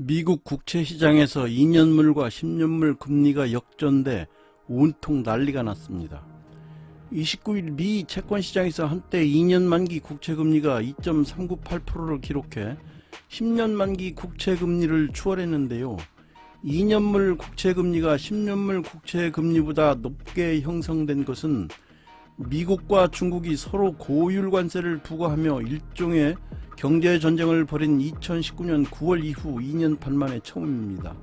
미국 국채시장에서 2년물과 10년물 금리가 역전돼 온통 난리가 났습니다. 29일 미 채권시장에서 한때 2년 만기 국채금리가 2.398%를 기록해 10년 만기 국채금리를 추월했는데요. 2년물 국채금리가 10년물 국채금리보다 높게 형성된 것은 미국과 중국이 서로 고율 관세를 부과하며 일종의 경제전쟁을 벌인 2019년 9월 이후 2년 반 만에 처음입니다.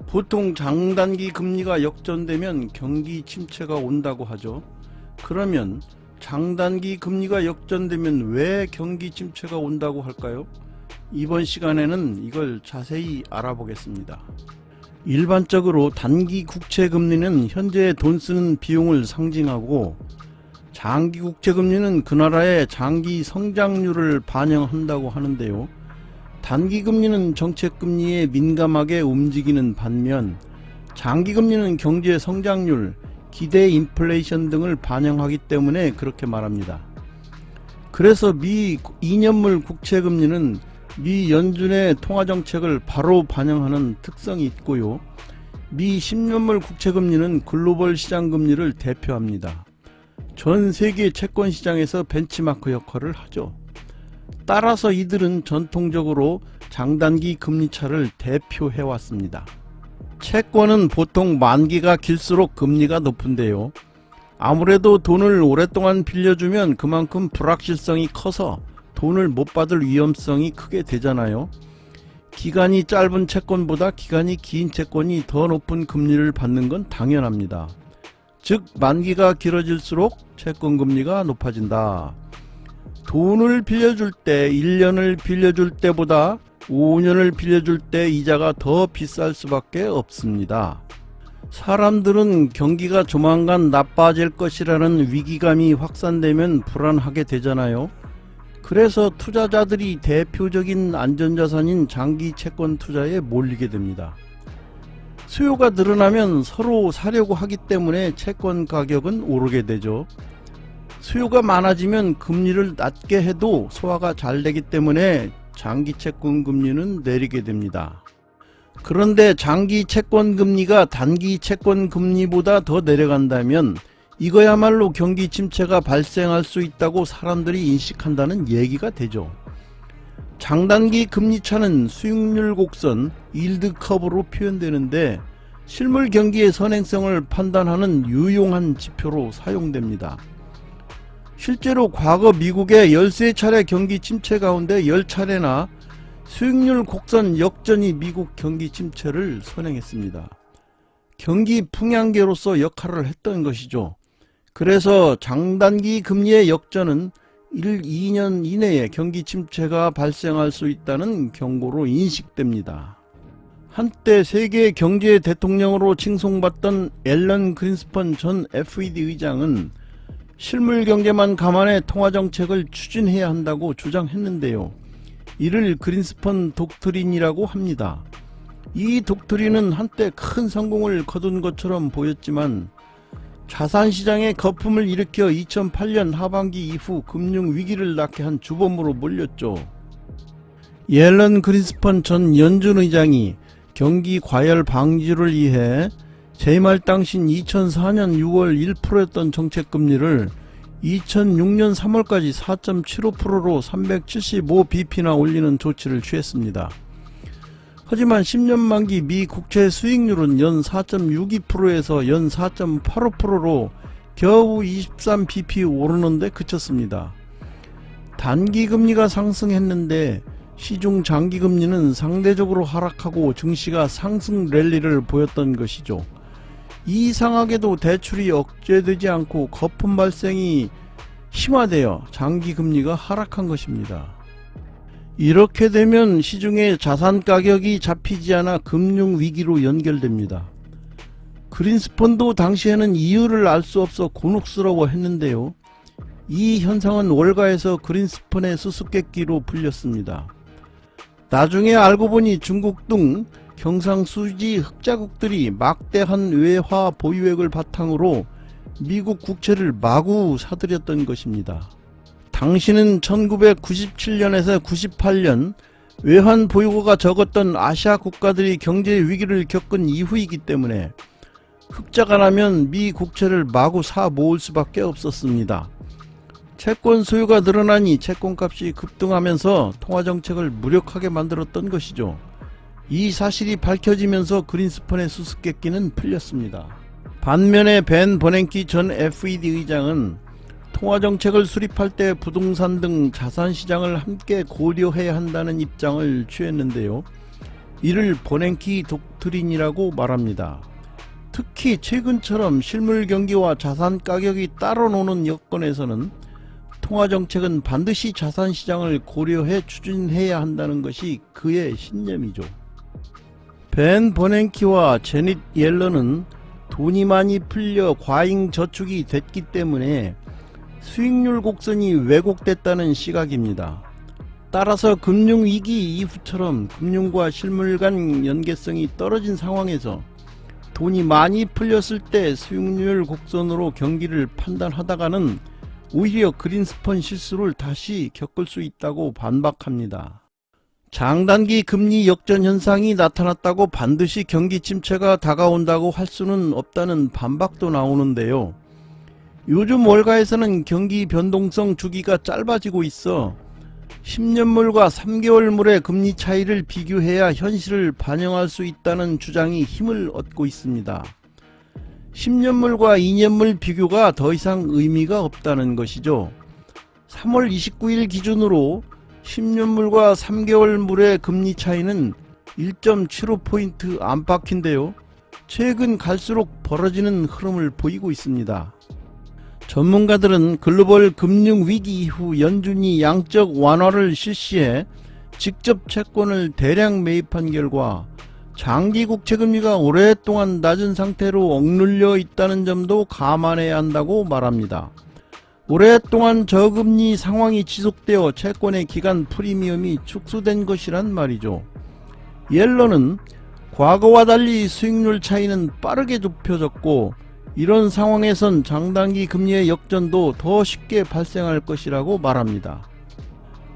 보통 장단기 금리가 역전되면 경기 침체가 온다고 하죠. 그러면 장단기 금리가 역전되면 왜 경기 침체가 온다고 할까요? 이번 시간에는 이걸 자세히 알아보겠습니다. 일반적으로 단기 국채 금리는 현재 돈 쓰는 비용을 상징하고, 장기 국채 금리는 그 나라의 장기 성장률을 반영한다고 하는데요. 단기 금리는 정책 금리에 민감하게 움직이는 반면, 장기 금리는 경제 성장률, 기대 인플레이션 등을 반영하기 때문에 그렇게 말합니다. 그래서 미 2년물 국채 금리는 미 연준의 통화정책을 바로 반영하는 특성이 있고요. 미 10년물 국채금리는 글로벌 시장금리를 대표합니다. 전 세계 채권시장에서 벤치마크 역할을 하죠. 따라서 이들은 전통적으로 장단기 금리차를 대표해왔습니다. 채권은 보통 만기가 길수록 금리가 높은데요. 아무래도 돈을 오랫동안 빌려주면 그만큼 불확실성이 커서 돈을 못 받을 위험성이 크게 되잖아요. 기간이 짧은 채권보다 기간이 긴 채권이 더 높은 금리를 받는 건 당연합니다. 즉 만기가 길어질수록 채권 금리가 높아진다. 돈을 빌려줄 때 1년을 빌려줄 때보다 5년을 빌려줄 때 이자가 더 비쌀 수밖에 없습니다. 사람들은 경기가 조만간 나빠질 것이라는 위기감이 확산되면 불안하게 되잖아요. 그래서 투자자들이 대표적인 안전자산인 장기 채권 투자에 몰리게 됩니다. 수요가 늘어나면 서로 사려고 하기 때문에 채권 가격은 오르게 되죠. 수요가 많아지면 금리를 낮게 해도 소화가 잘 되기 때문에 장기 채권 금리는 내리게 됩니다. 그런데 장기 채권 금리가 단기 채권 금리보다 더 내려간다면 이거야말로 경기 침체가 발생할 수 있다고 사람들이 인식한다는 얘기가 되죠. 장단기 금리차는 수익률 곡선, 일드 커브로 표현되는데 실물 경기의 선행성을 판단하는 유용한 지표로 사용됩니다. 실제로 과거 미국의 13차례 경기 침체 가운데 10차례나 수익률 곡선 역전이 미국 경기 침체를 선행했습니다. 경기 풍향계로서 역할을 했던 것이죠. 그래서 장단기 금리의 역전은 1, 2년 이내에 경기 침체가 발생할 수 있다는 경고로 인식됩니다. 한때 세계 경제 대통령으로 칭송받던 앨런 그린스펀 전 FED 의장은 실물 경제만 감안해 통화정책을 추진해야 한다고 주장했는데요. 이를 그린스펀 독트린이라고 합니다. 이 독트린은 한때 큰 성공을 거둔 것처럼 보였지만 자산시장에 거품을 일으켜 2008년 하반기 이후 금융위기를 낳게 한 주범으로 몰렸죠. 앨런 그린스펀 전 연준 의장이 경기 과열 방지를 위해 재임 당시 2004년 6월 1%였던 정책금리를 2006년 3월까지 4.75%로 375bp나 올리는 조치를 취했습니다. 하지만 10년 만기 미 국채 수익률은 연 4.62%에서 연 4.85%로 겨우 23bp 오르는데 그쳤습니다. 단기 금리가 상승했는데 시중 장기 금리는 상대적으로 하락하고 증시가 상승 랠리를 보였던 것이죠. 이상하게도 대출이 억제되지 않고 거품 발생이 심화되어 장기 금리가 하락한 것입니다. 이렇게 되면 시중의 자산 가격이 잡히지 않아 금융위기로 연결됩니다. 그린스펀도 당시에는 이유를 알 수 없어 곤혹스러워 했는데요. 이 현상은 월가에서 그린스펀의 수수께끼로 불렸습니다. 나중에 알고 보니 중국 등 경상수지 흑자국들이 막대한 외화 보유액을 바탕으로 미국 국채를 마구 사들였던 것입니다. 당시는 1997년에서 98년 외환 보유고가 적었던 아시아 국가들이 경제 위기를 겪은 이후이기 때문에 흑자가 나면 미 국채를 마구 사 모을 수밖에 없었습니다. 채권 소유가 늘어나니 채권값이 급등하면서 통화정책을 무력하게 만들었던 것이죠. 이 사실이 밝혀지면서 그린스펀의 수수께끼는 풀렸습니다. 반면에 벤 버냉키 전 FED 의장은 통화정책을 수립할 때 부동산 등 자산시장을 함께 고려해야 한다는 입장을 취했는데요. 이를 버냉키 독트린이라고 말합니다. 특히 최근처럼 실물 경기와 자산 가격이 따로 노는 여건에서는 통화정책은 반드시 자산시장을 고려해 추진해야 한다는 것이 그의 신념이죠. 벤 버냉키와 제닛 옐런은 돈이 많이 풀려 과잉 저축이 됐기 때문에 수익률 곡선이 왜곡됐다는 시각입니다. 따라서 금융위기 이후처럼 금융과 실물 간 연계성이 떨어진 상황에서 돈이 많이 풀렸을 때 수익률 곡선으로 경기를 판단하다가는 오히려 그린스펀 실수를 다시 겪을 수 있다고 반박합니다. 장단기 금리 역전 현상이 나타났다고 반드시 경기 침체가 다가온다고 할 수는 없다는 반박도 나오는데요. 요즘 월가에서는 경기 변동성 주기가 짧아지고 있어 10년물과 3개월물의 금리 차이를 비교해야 현실을 반영할 수 있다는 주장이 힘을 얻고 있습니다. 10년물과 2년물 비교가 더 이상 의미가 없다는 것이죠. 3월 29일 기준으로 10년물과 3개월물의 금리 차이는 1.75포인트 안팎인데요. 최근 갈수록 벌어지는 흐름을 보이고 있습니다. 전문가들은 글로벌 금융위기 이후 연준이 양적 완화를 실시해 직접 채권을 대량 매입한 결과 장기 국채금리가 오랫동안 낮은 상태로 억눌려 있다는 점도 감안해야 한다고 말합니다. 오랫동안 저금리 상황이 지속되어 채권의 기간 프리미엄이 축소된 것이란 말이죠. 옐런은 과거와 달리 수익률 차이는 빠르게 좁혀졌고 이런 상황에선 장단기 금리의 역전도 더 쉽게 발생할 것이라고 말합니다.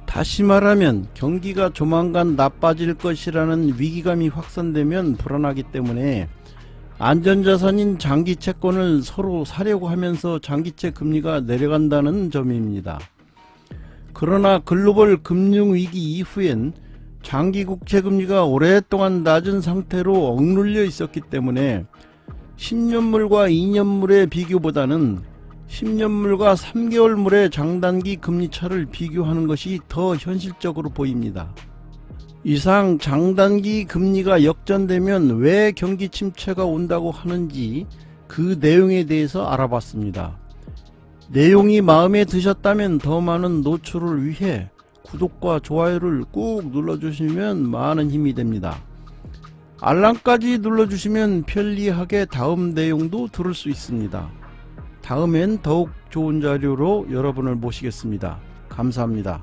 다시 말하면 경기가 조만간 나빠질 것이라는 위기감이 확산되면 불안하기 때문에 안전자산인 장기채권을 서로 사려고 하면서 장기채 금리가 내려간다는 점입니다. 그러나 글로벌 금융위기 이후엔 장기 국채금리가 오랫동안 낮은 상태로 억눌려 있었기 때문에 10년물과 2년물의 비교보다는 10년물과 3개월물의 장단기 금리차를 비교하는 것이 더 현실적으로 보입니다. 이상 장단기 금리가 역전되면 왜 경기 침체가 온다고 하는지 그 내용에 대해서 알아봤습니다. 내용이 마음에 드셨다면 더 많은 노출을 위해 구독과 좋아요를 꾹 눌러주시면 많은 힘이 됩니다. 알람까지 눌러주시면 편리하게 다음 내용도 들을 수 있습니다. 다음엔 더욱 좋은 자료로 여러분을 모시겠습니다. 감사합니다.